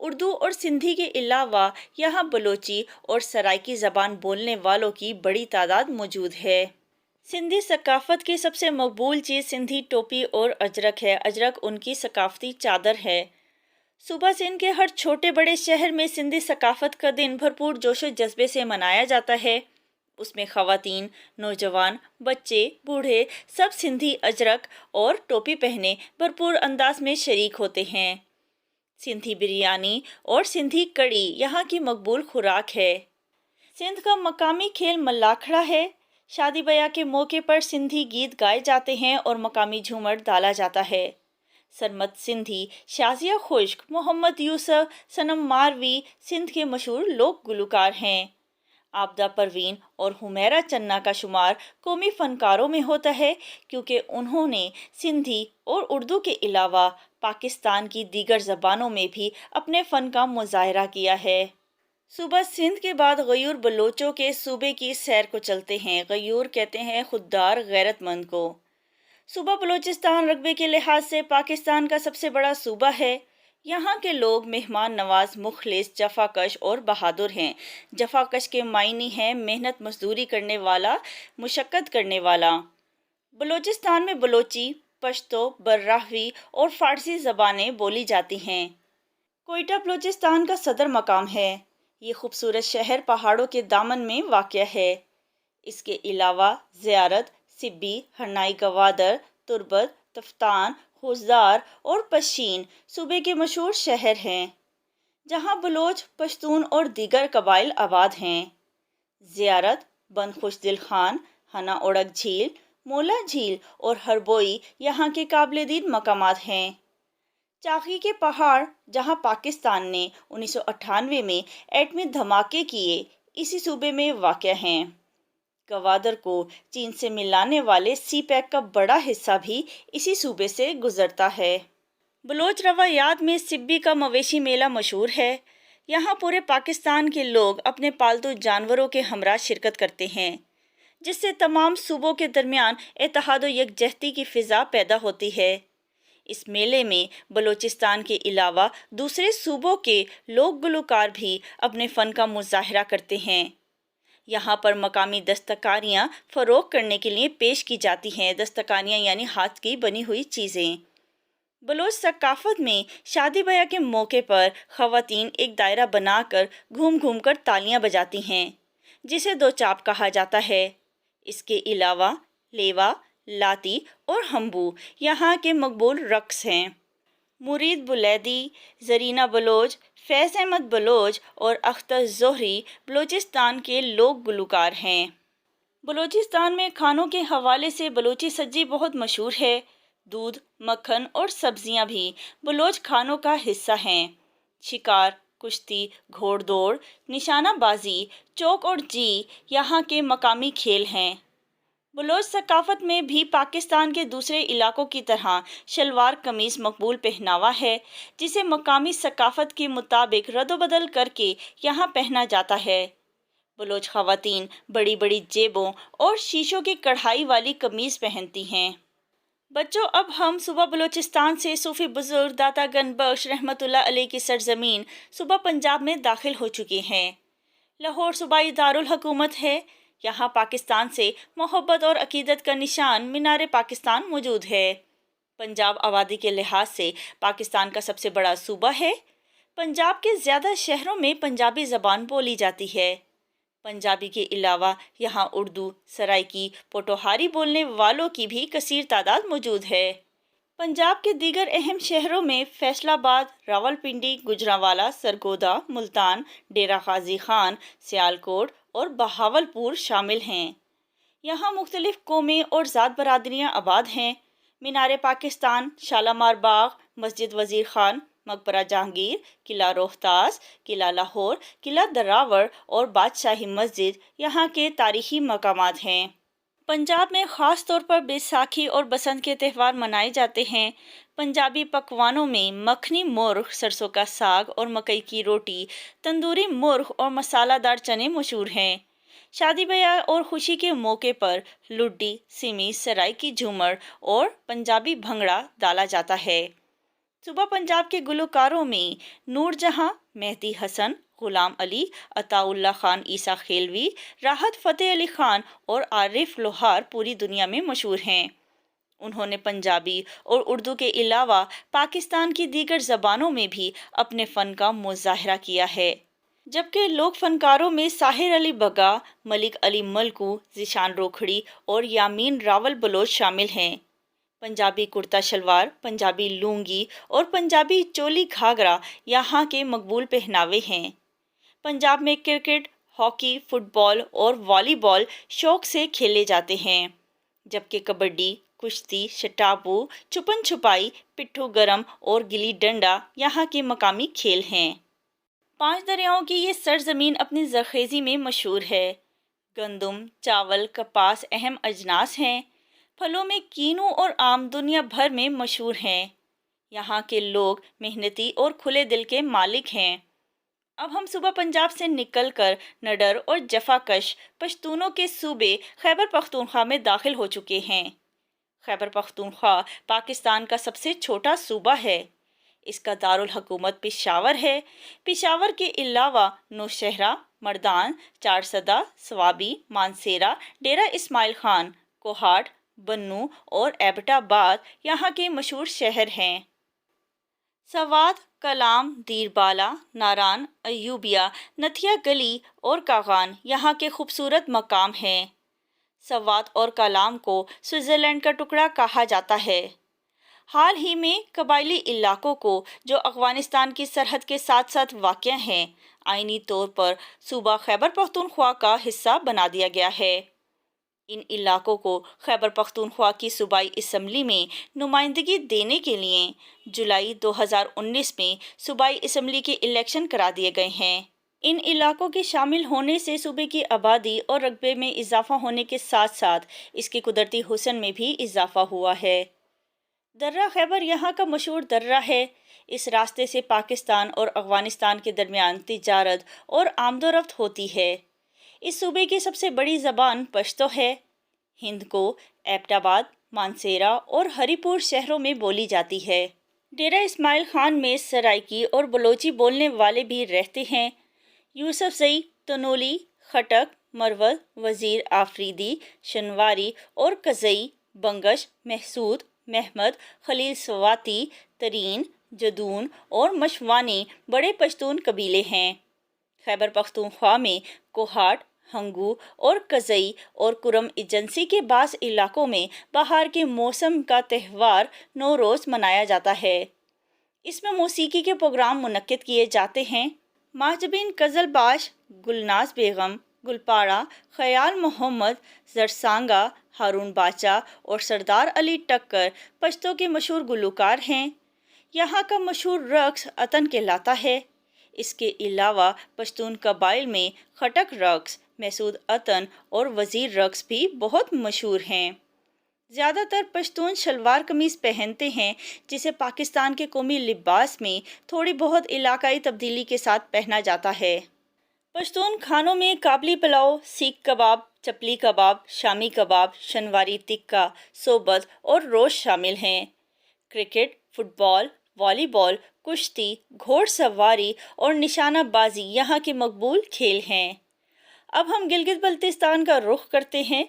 اردو اور سندھی کے علاوہ یہاں بلوچی اور سرائکی زبان بولنے والوں کی بڑی تعداد موجود ہے۔ سندھی ثقافت کی سب سے مقبول چیز سندھی ٹوپی اور اجرک ہے۔ اجرک ان کی ثقافتی چادر ہے۔ صوبہ سندھ کے ہر چھوٹے بڑے شہر میں سندھی ثقافت کا دن بھرپور جوش و جذبے سے منایا جاتا ہے۔ اس میں خواتین، نوجوان، بچے، بوڑھے سب سندھی اجرک اور ٹوپی پہنے بھرپور انداز میں شریک ہوتے ہیں۔ سندھی بریانی اور سندھی کڑی یہاں کی مقبول خوراک ہے۔ سندھ کا مقامی کھیل ملاکھڑا ہے۔ شادی بیاہ کے موقع پر سندھی گیت گائے جاتے ہیں اور مقامی جھومر ڈالا جاتا ہے۔ سرمت سندھی، شازیہ خشک، محمد یوسف، صنم ماروی سندھ کے مشہور لوک گلوکار ہیں۔ آبدہ پروین اور حمیرہ چنّا کا شمار قومی فنکاروں میں ہوتا ہے کیونکہ انہوں نے سندھی اور اردو کے علاوہ پاکستان کی دیگر زبانوں میں بھی اپنے فن کا مظاہرہ کیا ہے۔ صوبہ سندھ کے بعد غیور بلوچوں کے صوبے کی سیر کو چلتے ہیں۔ غیور کہتے ہیں خوددار غیرت مند کو۔ صوبہ بلوچستان رقبے کے لحاظ سے پاکستان کا سب سے بڑا صوبہ ہے۔ یہاں کے لوگ مہمان نواز، مخلص، جفاکش اور بہادر ہیں۔ جفاکش کے معنی ہیں محنت مزدوری کرنے والا، مشقت کرنے والا۔ بلوچستان میں بلوچی، پشتو، براہوی اور فارسی زبانیں بولی جاتی ہیں۔ کوئٹہ بلوچستان کا صدر مقام ہے۔ یہ خوبصورت شہر پہاڑوں کے دامن میں واقع ہے۔ اس کے علاوہ زیارت، سبی، ہرنائی گوادر، تربت، تفتان، خوزدار اور پشین صوبے کے مشہور شہر ہیں جہاں بلوچ، پشتون اور دیگر قبائل آباد ہیں۔ زیارت، بند خوش دل خان، ہنا اوڑک جھیل، مولا جھیل اور ہربوئی یہاں کے قابل دید مقامات ہیں۔ چاخی کے پہاڑ جہاں پاکستان نے 1998 میں ایٹمی دھماکے کیے، اسی صوبے میں واقع ہیں۔ گوادر کو چین سے ملانے والے سی پیک کا بڑا حصہ بھی اسی صوبے سے گزرتا ہے۔ بلوچ روایات میں سبی کا مویشی میلہ مشہور ہے۔ یہاں پورے پاکستان کے لوگ اپنے پالتو جانوروں کے ہمراہ شرکت کرتے ہیں، جس سے تمام صوبوں کے درمیان اتحاد و یکجہتی کی فضا پیدا ہوتی ہے۔ اس میلے میں بلوچستان کے علاوہ دوسرے صوبوں کے لوک گلوکار بھی اپنے فن کا مظاہرہ کرتے ہیں۔ یہاں پر مقامی دستکاریاں فروغ کرنے کے لیے پیش کی جاتی ہیں۔ دستکاریاں یعنی ہاتھ کی بنی ہوئی چیزیں۔ بلوچ ثقافت میں شادی بیاہ کے موقع پر خواتین ایک دائرہ بنا کر گھوم گھوم کر تالیاں بجاتی ہیں، جسے دو چاپ کہا جاتا ہے۔ اس کے علاوہ لیوا، لاتی اور ہمبو یہاں کے مقبول رقص ہیں۔ مرید بلیدی، زرینہ بلوچ، فیض احمد بلوچ اور اختر زہری بلوچستان کے لوک گلوکار ہیں۔ بلوچستان میں کھانوں کے حوالے سے بلوچی سجی بہت مشہور ہے۔ دودھ، مکھن اور سبزیاں بھی بلوچ کھانوں کا حصہ ہیں۔ شکار، کشتی، گھوڑ دوڑ، نشانہ بازی، چوک اور جی یہاں کے مقامی کھیل ہیں۔ بلوچ ثقافت میں بھی پاکستان کے دوسرے علاقوں کی طرح شلوار قمیص مقبول پہناوا ہے، جسے مقامی ثقافت کے مطابق رد و بدل کر کے یہاں پہنا جاتا ہے۔ بلوچ خواتین بڑی بڑی جیبوں اور شیشوں کی کڑھائی والی قمیض پہنتی ہیں۔ بچوں، اب ہم صوبہ بلوچستان سے صوفی بزرگ داتا گن بخش رحمۃ اللہ علیہ کی سرزمین صوبہ پنجاب میں داخل ہو چکے ہیں۔ لاہور صوبائی دارالحکومت ہے۔ یہاں پاکستان سے محبت اور عقیدت کا نشان مینار پاکستان موجود ہے۔ پنجاب آبادی کے لحاظ سے پاکستان کا سب سے بڑا صوبہ ہے۔ پنجاب کے زیادہ شہروں میں پنجابی زبان بولی جاتی ہے۔ پنجابی کے علاوہ یہاں اردو، سرائکی، پوٹوہاری بولنے والوں کی بھی کثیر تعداد موجود ہے۔ پنجاب کے دیگر اہم شہروں میں فیصل آباد، راولپنڈی، گوجرانوالا، سرگودا، ملتان، ڈیرہ غازی خان، سیالکوٹ اور بہاولپور شامل ہیں۔ یہاں مختلف قومیں اور ذات برادریاں آباد ہیں۔ مینار پاکستان، شالامار باغ، مسجد وزیر خان، مقبرہ جہانگیر، قلعہ روہتاس، قلعہ لاہور، قلعہ دراوڑ اور بادشاہی مسجد یہاں کے تاریخی مقامات ہیں۔ پنجاب میں خاص طور پر بیساکھی اور بسنت کے تہوار منائے جاتے ہیں۔ پنجابی پکوانوں میں مکھنی مرغ، سرسوں کا ساگ اور مکئی کی روٹی، تندوری مرغ اور مسالہ دار چنے مشہور ہیں۔ شادی بیاہ اور خوشی کے موقع پر لڈی، سیمی، سرائکی جھومر اور پنجابی بھنگڑا ڈالا جاتا ہے۔ صوبہ پنجاب کے گلوکاروں میں نور جہاں، مہدی حسن، غلام علی، عطا اللہ خان عیسیٰ خیلوی، راحت فتح علی خان اور عارف لوہار پوری دنیا میں مشہور ہیں۔ انہوں نے پنجابی اور اردو کے علاوہ پاکستان کی دیگر زبانوں میں بھی اپنے فن کا مظاہرہ کیا ہے، جبکہ لوک فنکاروں میں ساحر علی بگا، ملک علی ملکو، ذیشان روکھڑی اور یامین راول بلوچ شامل ہیں۔ پنجابی کرتا شلوار، پنجابی لونگی اور پنجابی چولی گھاگرا یہاں کے مقبول پہناوے ہیں۔ پنجاب میں کرکٹ، ہاکی، فٹ بال اور والی بال شوق سے کھیلے جاتے ہیں، جبکہ کبڈی، کشتی، شٹاپو، چھپن چھپائی، پٹھو گرم اور گلی ڈنڈا یہاں کے مقامی کھیل ہیں۔ 5 دریاؤں کی یہ سرزمین اپنی زرخیزی میں مشہور ہے۔ گندم، چاول، کپاس اہم اجناس ہیں۔ پھلوں میں کینو اور آم دنیا بھر میں مشہور ہیں۔ یہاں کے لوگ محنتی اور کھلے دل کے مالک ہیں۔ اب ہم صوبہ پنجاب سے نکل کر نڈر اور جفا کش پشتونوں کے صوبے خیبر پختونخوا میں داخل ہو چکے ہیں۔ خیبر پختونخوا پاکستان کا سب سے چھوٹا صوبہ ہے۔ اس کا دارالحکومت پشاور ہے۔ پشاور کے علاوہ نوشہرہ، مردان، چارسدہ، سوابی، مانسیرہ، ڈیرہ اسماعیل خان، کوہاٹ، بنو اور ایبٹ آباد یہاں کے مشہور شہر ہیں۔ سوات، کلام، دیر بالا، ناران، ایوبیہ، نتھیا گلی اور کاغان یہاں کے خوبصورت مقام ہیں۔ سوات اور کلام کو سوئٹزرلینڈ کا ٹکڑا کہا جاتا ہے۔ حال ہی میں قبائلی علاقوں کو جو افغانستان کی سرحد کے ساتھ ساتھ واقع ہیں، آئینی طور پر صوبہ خیبر پختونخوا کا حصہ بنا دیا گیا ہے۔ ان علاقوں کو خیبر پختونخوا کی صوبائی اسمبلی میں نمائندگی دینے کے لیے جولائی 2019 میں صوبائی اسمبلی کے الیکشن کرا دیے گئے ہیں۔ ان علاقوں کے شامل ہونے سے صوبے کی آبادی اور رقبے میں اضافہ ہونے کے ساتھ ساتھ اس کے قدرتی حسن میں بھی اضافہ ہوا ہے۔ درہ خیبر یہاں کا مشہور درہ ہے۔ اس راستے سے پاکستان اور افغانستان کے درمیان تجارت اور آمد و رفت ہوتی ہے۔ اس صوبے کی سب سے بڑی زبان پشتو ہے۔ ہند کو ایبٹ آباد، مانسیرہ اور ہری پور شہروں میں بولی جاتی ہے۔ ڈیرہ اسماعیل خان میں سرائکی اور بلوچی بولنے والے بھی رہتے ہیں۔ یوسف زئی، تنولی، خٹک، مروت، وزیر آفریدی، شنواری اور کزئی، بنگش، محسود، محمد، خلیل سواتی، ترین، جدون اور مشوانی بڑے پشتون قبیلے ہیں۔ خیبر پختونخوا میں کوہاٹ، ہنگو اور کزئی اور کرم ایجنسی کے بعض علاقوں میں بہار کے موسم کا تہوار نوروز منایا جاتا ہے۔ اس میں موسیقی کے پروگرام منعقد کیے جاتے ہیں۔ محجبین قزل باش، گلناز بیگم، گلپاڑہ، خیال محمد، زرسانگہ، ہارون باچا اور سردار علی ٹکر پشتو کے مشہور گلوکار ہیں۔ یہاں کا مشہور رقص عطن کہلاتا ہے۔ اس کے علاوہ پشتون قبائل میں خٹک رقص، محسود عطن اور وزیر رقص بھی بہت مشہور ہیں۔ زیادہ تر پشتون شلوار قمیض پہنتے ہیں، جسے پاکستان کے قومی لباس میں تھوڑی بہت علاقائی تبدیلی کے ساتھ پہنا جاتا ہے۔ پشتون کھانوں میں کابلی پلاؤ، سیخ کباب، چپلی کباب، شامی کباب، شنواری تکہ، صوبت اور روش شامل ہیں۔ کرکٹ، فٹ بال، والی بال، کشتی، گھوڑ سواری اور نشانہ بازی یہاں کے مقبول کھیل ہیں۔ اب ہم گلگت بلتستان کا رخ کرتے ہیں۔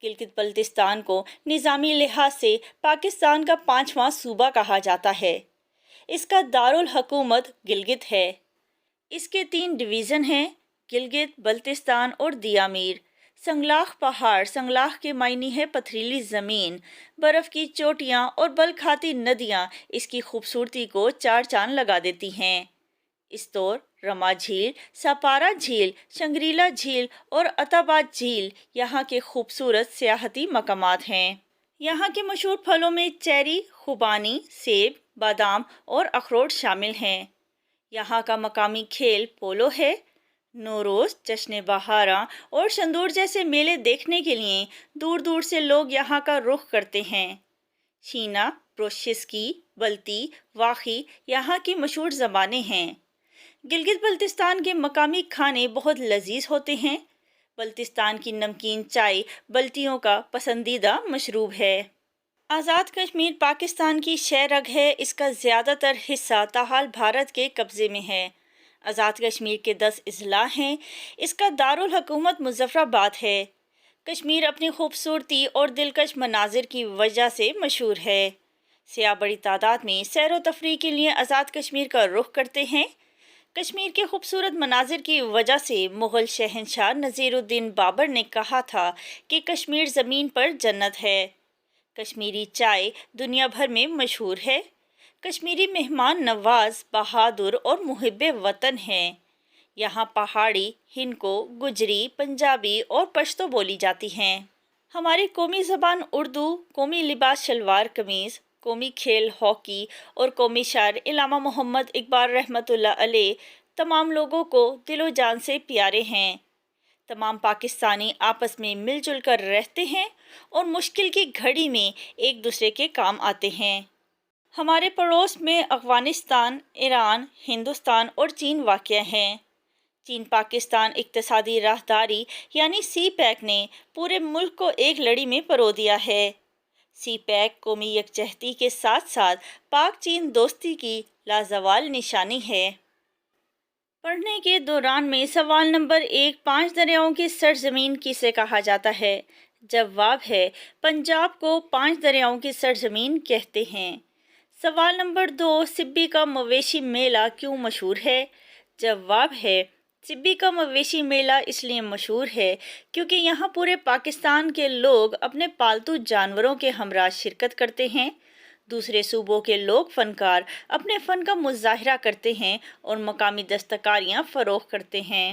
گلگت بلتستان کو نظامی لحاظ سے پاکستان کا 5واں صوبہ کہا جاتا ہے۔ اس کا دارالحکومت گلگت ہے۔ اس کے 3 ڈویژن ہیں: گلگت، بلتستان اور دیامیر۔ سنگلاخ پہاڑ، سنگلاخ کے معنی ہے پتھریلی زمین، برف کی چوٹیاں اور بل کھاتی ندیاں اس کی خوبصورتی کو 4 چاند لگا دیتی ہیں۔ استور، رما جھیل، ساپارا جھیل، شنگریلا جھیل اور عطاباد جھیل یہاں کے خوبصورت سیاحتی مقامات ہیں۔ یہاں کے مشہور پھلوں میں چیری، خوبانی، سیب، بادام اور اخروٹ شامل ہیں۔ یہاں کا مقامی کھیل پولو ہے۔ نوروز، جشن بہاراں اور شندور جیسے میلے دیکھنے کے لیے دور دور سے لوگ یہاں کا رخ کرتے ہیں۔ شینا، پروشسکی، بلتی، واخی یہاں کی مشہور زبانیں ہیں۔ گلگت بلتستان کے مقامی کھانے بہت لذیذ ہوتے ہیں۔ بلتستان کی نمکین چائے بلتیوں کا پسندیدہ مشروب ہے۔ آزاد کشمیر پاکستان کی شہ رگ ہے، اس کا زیادہ تر حصہ تاحال بھارت کے قبضے میں ہے۔ آزاد کشمیر کے 10 اضلاع ہیں، اس کا دارالحکومت مظفر آباد ہے۔ کشمیر اپنی خوبصورتی اور دلکش مناظر کی وجہ سے مشہور ہے۔ سیاح بڑی تعداد میں سیر و تفریح کے لیے آزاد کشمیر کا رخ کرتے ہیں۔ کشمیر کے خوبصورت مناظر کی وجہ سے مغل شہنشاہ نذیر الدین بابر نے کہا تھا کہ کشمیر زمین پر جنت ہے۔ کشمیری چائے دنیا بھر میں مشہور ہے۔ کشمیری مہمان نواز، بہادر اور محب وطن ہیں۔ یہاں پہاڑی، ہندکو، گجری، پنجابی اور پشتو بولی جاتی ہیں۔ ہماری قومی زبان اردو، قومی لباس شلوار قمیض، قومی کھیل ہاکی اور قومی شاعر علامہ محمد اقبال رحمۃ اللہ علیہ تمام لوگوں کو دل و جان سے پیارے ہیں۔ تمام پاکستانی آپس میں مل جل کر رہتے ہیں اور مشکل کی گھڑی میں ایک دوسرے کے کام آتے ہیں۔ ہمارے پڑوس میں افغانستان، ایران، ہندوستان اور چین واقع ہیں۔ چین پاکستان اقتصادی راہداری یعنی سی پیک نے پورے ملک کو ایک لڑی میں پرو دیا ہے۔ سی پیک قومی یکجہتی کے ساتھ ساتھ پاک چین دوستی کی لازوال نشانی ہے۔ پڑھنے کے دوران میں سوال نمبر 1، 5 دریاؤں کی سرزمین کسے کہا جاتا ہے؟ جواب ہے پنجاب کو 5 دریاؤں کی سرزمین کہتے ہیں۔ سوال نمبر 2، سبی کا مویشی میلہ کیوں مشہور ہے؟ جواب ہے سبی کا مویشی میلہ اس لیے مشہور ہے کیونکہ یہاں پورے پاکستان کے لوگ اپنے پالتو جانوروں کے ہمراہ شرکت کرتے ہیں۔ دوسرے صوبوں کے لوگ فنکار اپنے فن کا مظاہرہ کرتے ہیں اور مقامی دستکاریاں فروغ کرتے ہیں۔